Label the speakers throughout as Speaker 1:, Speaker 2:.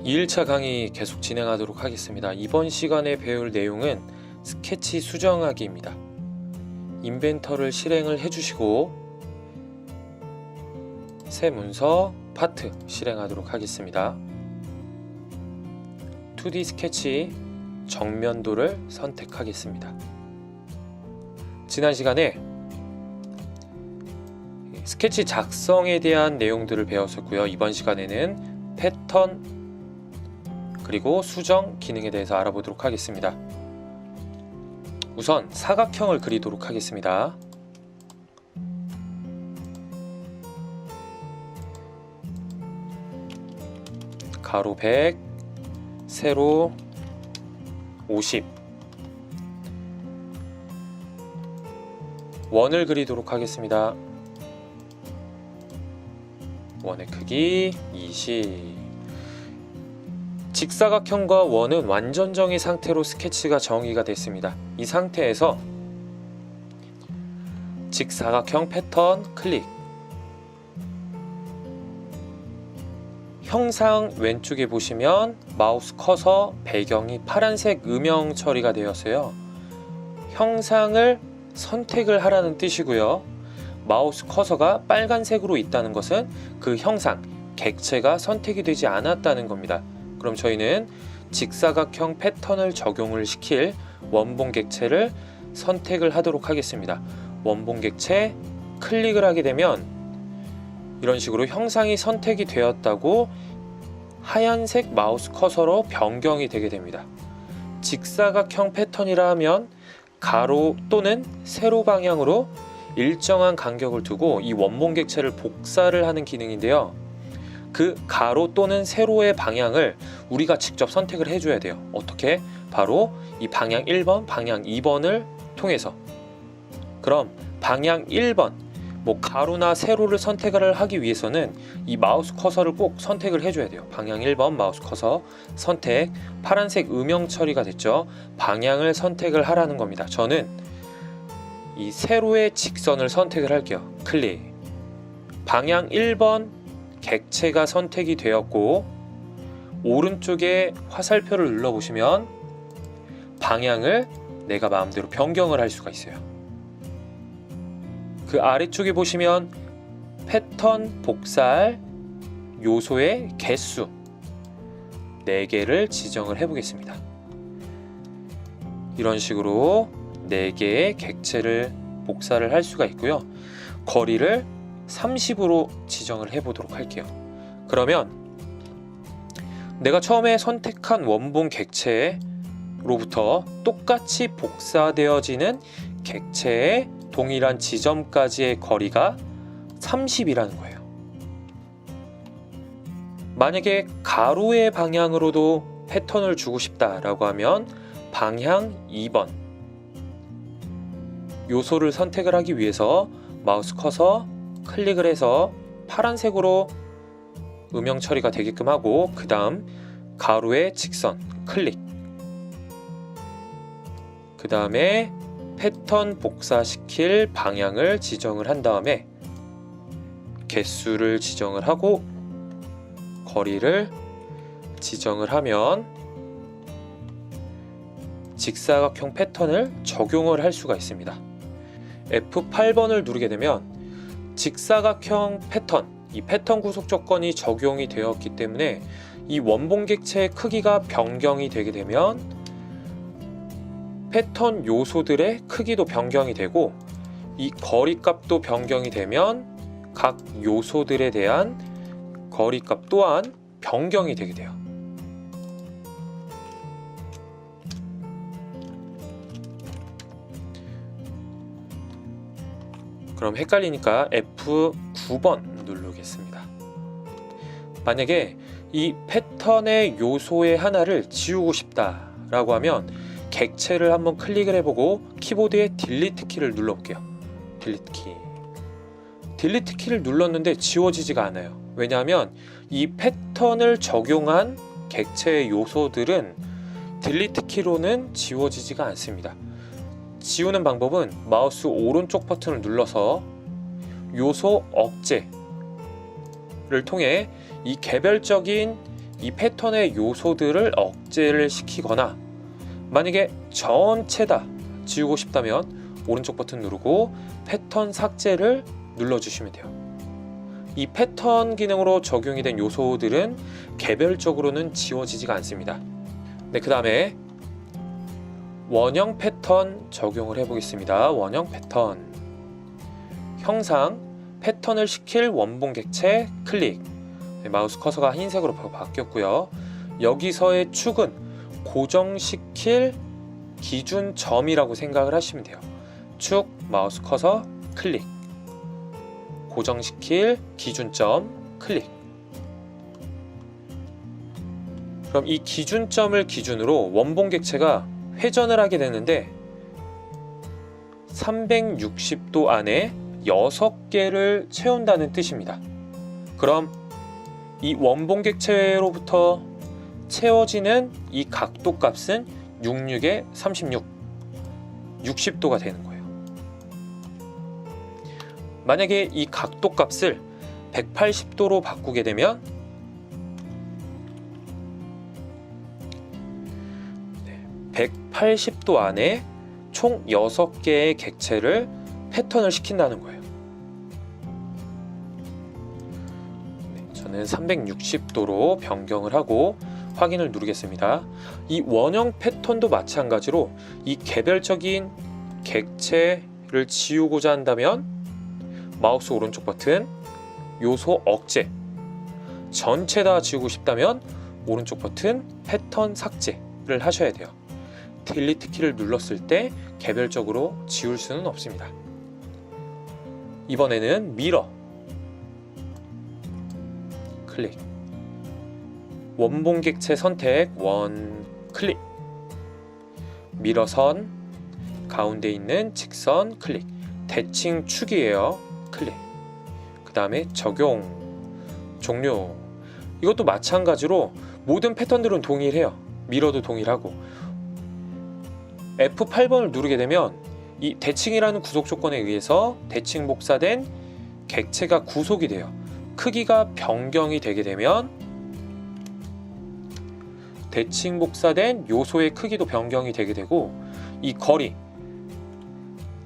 Speaker 1: 2일차 강의 계속 진행하도록 하겠습니다. 이번 시간에 배울 내용은 스케치 수정하기입니다. 인벤터를 실행을 해주시고 새 문서 파트 실행하도록 하겠습니다. 2D 스케치 정면도를 선택하겠습니다. 지난 시간에 스케치 작성에 대한 내용들을 배웠었고요. 이번 시간에는 패턴 그리고 수정 기능에 대해서 알아보도록 하겠습니다. 우선 사각형을 그리도록 하겠습니다. 가로 100, 세로 50. 원을 그리도록 하겠습니다. 원의 크기 20. 직사각형과 원은 완전 정의 상태로 스케치가 정의가 됐습니다. 이 상태에서 직사각형 패턴 클릭, 형상 왼쪽에 보시면 마우스 커서 배경이 파란색 음영 처리가 되었어요. 형상을 선택을 하라는 뜻이고요. 마우스 커서가 빨간색으로 있다는 것은 그 형상, 객체가 선택이 되지 않았다는 겁니다. 그럼 저희는 직사각형 패턴을 적용을 시킬 원본 객체를 선택을 하도록 하겠습니다. 원본 객체 클릭을 하게 되면 이런 식으로 형상이 선택이 되었다고 하얀색 마우스 커서로 변경이 되게 됩니다. 직사각형 패턴이라 하면 가로 또는 세로 방향으로 일정한 간격을 두고 이 원본 객체를 복사를 하는 기능인데요. 그 가로 또는 세로의 방향을 우리가 직접 선택을 해줘야 돼요. 어떻게? 바로 이 방향 1번, 방향 2번을 통해서. 그럼 방향 1번, 가로나 세로를 선택을 하기 위해서는 이 마우스 커서를 꼭 선택을 해줘야 돼요. 방향 1번 마우스 커서 선택, 파란색 음영 처리가 됐죠. 방향을 선택을 하라는 겁니다. 저는 이 세로의 직선을 선택을 할게요. 클릭. 방향 1번 객체가 선택이 되었고 오른쪽에 화살표를 눌러보시면 방향을 내가 마음대로 변경을 할 수가 있어요. 그 아래쪽에 보시면 패턴 복사할 요소의 개수 4개를 지정을 해보겠습니다. 이런 식으로 4개의 객체를 복사를 할 수가 있고요. 거리를 30으로 지정을 해보도록 할게요. 그러면 내가 처음에 선택한 원본 객체로부터 똑같이 복사되어지는 객체의 동일한 지점까지의 거리가 30이라는 거예요. 만약에 가로의 방향으로도 패턴을 주고 싶다라고 하면 방향 2번 요소를 선택을 하기 위해서 마우스 커서 클릭을 해서 파란색으로 음영 처리가 되게끔 하고 그 다음 가로의 직선 클릭, 그 다음에 패턴 복사시킬 방향을 지정을 한 다음에 개수를 지정을 하고 거리를 지정을 하면 직사각형 패턴을 적용을 할 수가 있습니다. F8번을 누르게 되면 직사각형 패턴, 이 패턴 구속 조건이 적용이 되었기 때문에 이 원본 객체의 크기가 변경이 되게 되면 패턴 요소들의 크기도 변경이 되고 이 거리값도 변경이 되면 각 요소들에 대한 거리값 또한 변경이 되게 돼요. 그럼 헷갈리니까 F9번 누르겠습니다. 만약에 이 패턴의 요소의 하나를 지우고 싶다라고 하면 객체를 한번 클릭을 해보고 키보드의 딜리트 키를 눌러볼게요. 딜리트 키. 딜리트 키를 눌렀는데 지워지지가 않아요. 왜냐하면 이 패턴을 적용한 객체의 요소들은 딜리트 키로는 지워지지가 않습니다. 지우는 방법은 마우스 오른쪽 버튼을 눌러서 요소 억제를 통해 이 개별적인 이 패턴의 요소들을 억제를 시키거나 만약에 전체 다 지우고 싶다면 오른쪽 버튼 누르고 패턴 삭제를 눌러주시면 돼요. 이 패턴 기능으로 적용이 된 요소들은 개별적으로는 지워지지가 않습니다. 네, 그 다음에 원형 패턴 적용을 해보겠습니다. 원형 패턴. 형상, 패턴을 시킬 원본 객체 클릭. 네, 마우스 커서가 흰색으로 바뀌었고요. 여기서의 축은 고정시킬 기준점이라고 생각을 하시면 돼요. 축, 마우스 커서 클릭. 고정시킬 기준점 클릭. 그럼 이 기준점을 기준으로 원본 객체가 회전을 하게 되는데 360도 안에 6개를 채운다는 뜻입니다. 그럼 이 원본 객체로부터 채워지는 이 각도 값은 66에 36, 60도가 되는 거예요. 만약에 이 각도 값을 180도로 바꾸게 되면 180도 안에 총 6개의 객체를 패턴을 시킨다는 거예요. 저는 360도로 변경을 하고 확인을 누르겠습니다. 이 원형 패턴도 마찬가지로 이 개별적인 객체를 지우고자 한다면 마우스 오른쪽 버튼 요소 억제, 전체 다 지우고 싶다면 오른쪽 버튼 패턴 삭제를 하셔야 돼요. 딜리트 키를 눌렀을 때 개별적으로 지울 수는 없습니다. 이번에는 미러 클릭, 원본 객체 선택 원 클릭, 미러선, 가운데 있는 직선 클릭, 대칭 축이에요. 클릭. 그 다음에 적용, 종료. 이것도 마찬가지로 모든 패턴들은 동일해요. 미러도 동일하고. F8번을 누르게 되면 이 대칭이라는 구속 조건에 의해서 대칭 복사된 객체가 구속이 돼요. 크기가 변경이 되게 되면 대칭 복사된 요소의 크기도 변경이 되게 되고, 이 거리,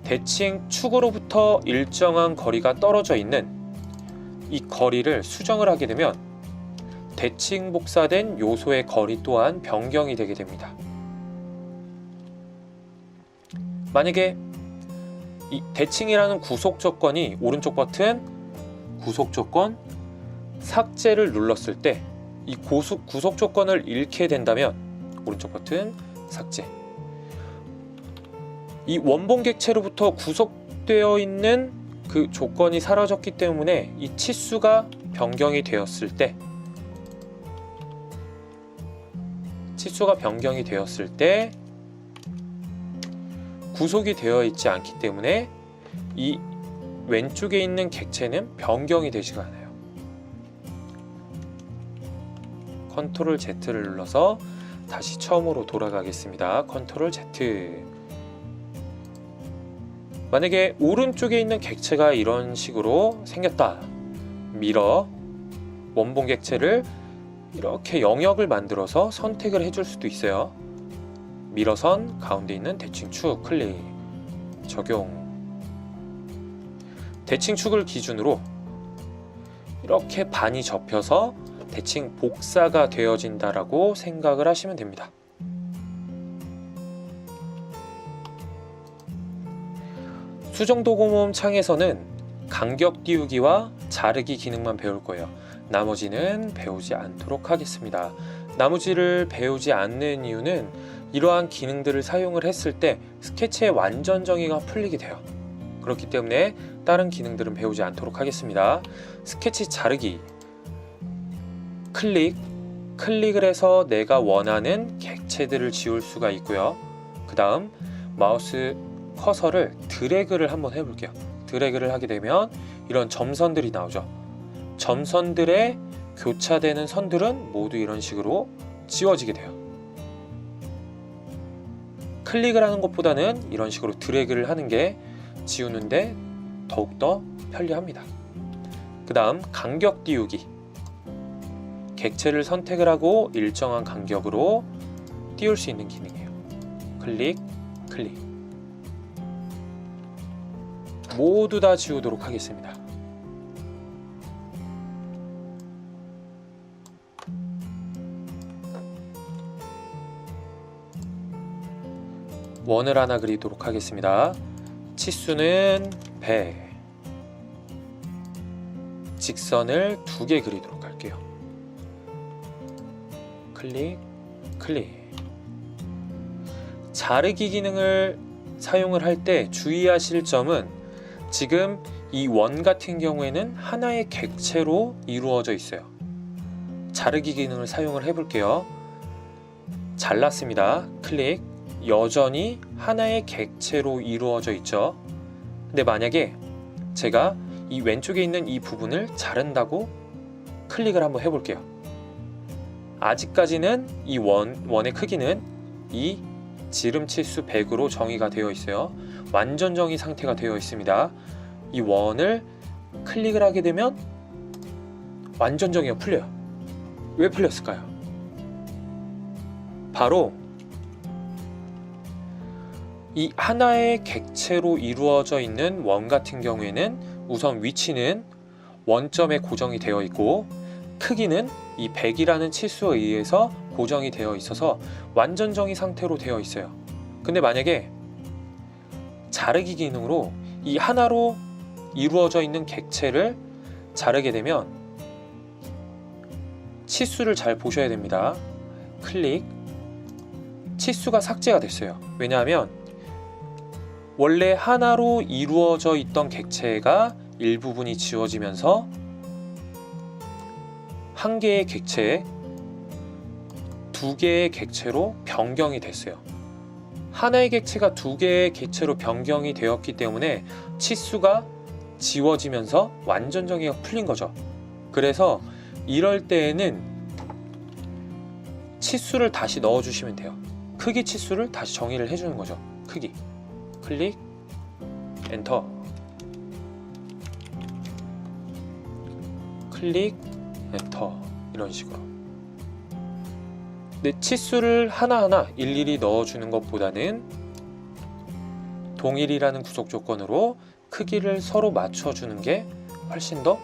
Speaker 1: 대칭 축으로부터 일정한 거리가 떨어져 있는 이 거리를 수정을 하게 되면 대칭 복사된 요소의 거리 또한 변경이 되게 됩니다. 만약에 이 대칭이라는 구속 조건이 오른쪽 버튼 구속 조건 삭제를 눌렀을 때 이 구속 조건을 잃게 된다면 오른쪽 버튼 삭제. 이 원본 객체로부터 구속되어 있는 그 조건이 사라졌기 때문에 이 치수가 변경이 되었을 때 구속이 되어 있지 않기 때문에 이 왼쪽에 있는 객체는 변경이 되지가 않아요. 컨트롤 Z를 눌러서 다시 처음으로 돌아가겠습니다. 컨트롤 Z. 만약에 오른쪽에 있는 객체가 이런 식으로 생겼다. 미러, 원본 객체를 이렇게 영역을 만들어서 선택을 해줄 수도 있어요. 미러선, 가운데 있는 대칭축 클릭, 적용. 대칭축을 기준으로 이렇게 반이 접혀서 대칭 복사가 되어진다라고 생각을 하시면 됩니다. 수정도구모음 창에서는 간격 띄우기와 자르기 기능만 배울 거예요. 나머지는 배우지 않도록 하겠습니다. 나머지를 배우지 않는 이유는 이러한 기능들을 사용을 했을 때 스케치의 완전 정의가 풀리게 돼요. 그렇기 때문에 다른 기능들은 배우지 않도록 하겠습니다. 스케치 자르기, 클릭을 해서 내가 원하는 객체들을 지울 수가 있고요. 그 다음 마우스 커서를 드래그를 한번 해볼게요. 드래그를 하게 되면 이런 점선들이 나오죠. 점선들의 교차되는 선들은 모두 이런 식으로 지워지게 돼요. 클릭을 하는 것보다는 이런 식으로 드래그를 하는 게 지우는데 더욱더 편리합니다. 그 다음 간격 띄우기, 객체를 선택을 하고 일정한 간격으로 띄울 수 있는 기능이에요. 클릭, 클릭. 모두 다 지우도록 하겠습니다. 원을 하나 그리도록 하겠습니다. 치수는 100. 직선을 2개 그리도록 할게요. 클릭, 클릭. 자르기 기능을 사용을 할 때 주의하실 점은 지금 이 원 같은 경우에는 하나의 객체로 이루어져 있어요. 자르기 기능을 사용을 해볼게요. 잘랐습니다. 클릭. 여전히 하나의 객체로 이루어져 있죠. 근데 만약에 제가 이 왼쪽에 있는 이 부분을 자른다고 클릭을 한번 해볼게요. 아직까지는 이 원의 크기는 이 지름 치수 100으로 정의가 되어 있어요. 완전 정의 상태가 되어 있습니다. 이 원을 클릭을 하게 되면 완전 정의가 풀려요. 왜 풀렸을까요? 바로 이 하나의 객체로 이루어져 있는 원 같은 경우에는 우선 위치는 원점에 고정이 되어 있고 크기는 이 100이라는 치수에 의해서 고정이 되어 있어서 완전 정의 상태로 되어 있어요. 근데 만약에 자르기 기능으로 이 하나로 이루어져 있는 객체를 자르게 되면 치수를 잘 보셔야 됩니다. 클릭. 치수가 삭제가 됐어요. 왜냐하면 원래 하나로 이루어져 있던 객체가 일부분이 지워지면서 한 개의 객체에 2개의 객체로 변경이 됐어요. 하나의 객체가 2개의 객체로 변경이 되었기 때문에 치수가 지워지면서 완전 정의가 풀린 거죠. 그래서 이럴 때에는 치수를 다시 넣어주시면 돼요. 크기 치수를 다시 정의를 해주는 거죠. 크기. 클릭, 엔터. 클릭, 엔터. 이런 식으로. 근데 치수를 하나하나 일일이 넣어주는 것보다는 동일이라는 구속 조건으로 크기를 서로 맞춰주는 게 훨씬 더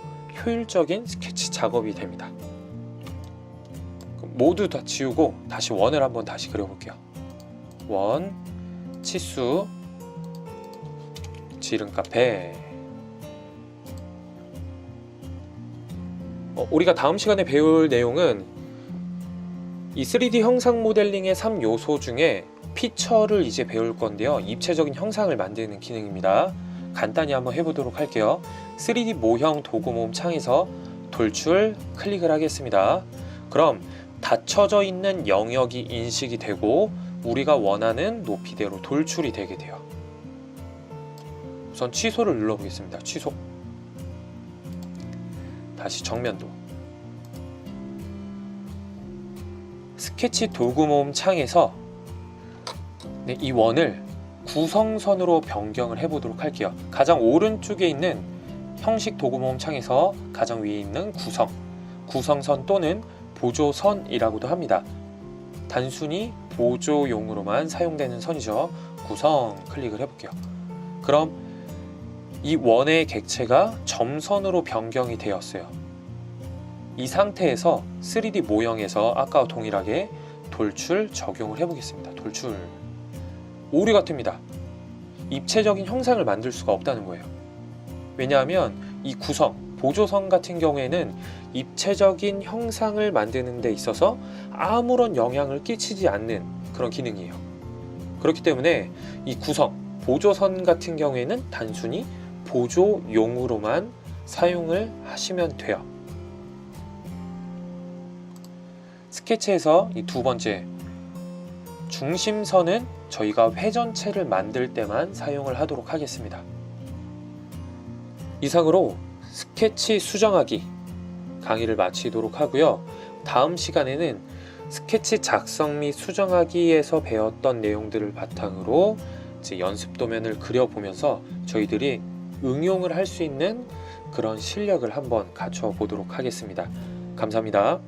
Speaker 1: 효율적인 스케치 작업이 됩니다. 모두 다 지우고 다시 원을 한번 다시 그려볼게요. 원, 치수, 지름값 100. 우리가 다음 시간에 배울 내용은 이 3D 형상 모델링의 3요소 중에 피처를 이제 배울 건데요. 입체적인 형상을 만드는 기능입니다. 간단히 한번 해보도록 할게요. 3D 모형 도구 모음 창에서 돌출 클릭을 하겠습니다. 그럼 닫혀져 있는 영역이 인식이 되고 우리가 원하는 높이대로 돌출이 되게 돼요. 우선 취소를 눌러보겠습니다. 취소. 다시 정면도. 스케치 도구 모음 창에서 이 원을 구성선으로 변경을 해보도록 할게요. 가장 오른쪽에 있는 형식 도구 모음 창에서 가장 위에 있는 구성선 또는 보조선이라고도 합니다. 단순히 보조용으로만 사용되는 선이죠. 구성 클릭을 해볼게요. 그럼 이 원의 객체가 점선으로 변경이 되었어요. 이 상태에서 3D 모형에서 아까와 동일하게 돌출 적용을 해보겠습니다. 돌출. 오류 같습니다. 입체적인 형상을 만들 수가 없다는 거예요. 왜냐하면 이 보조선 같은 경우에는 입체적인 형상을 만드는 데 있어서 아무런 영향을 끼치지 않는 그런 기능이에요. 그렇기 때문에 이 보조선 같은 경우에는 단순히 보조용으로만 사용을 하시면 돼요. 스케치에서 이 두 번째 중심선은 저희가 회전체를 만들 때만 사용을 하도록 하겠습니다. 이상으로 스케치 수정하기 강의를 마치도록 하고요. 다음 시간에는 스케치 작성 및 수정하기에서 배웠던 내용들을 바탕으로 이제 연습 도면을 그려보면서 저희들이 응용을 할 수 있는 그런 실력을 한번 갖춰 보도록 하겠습니다. 감사합니다.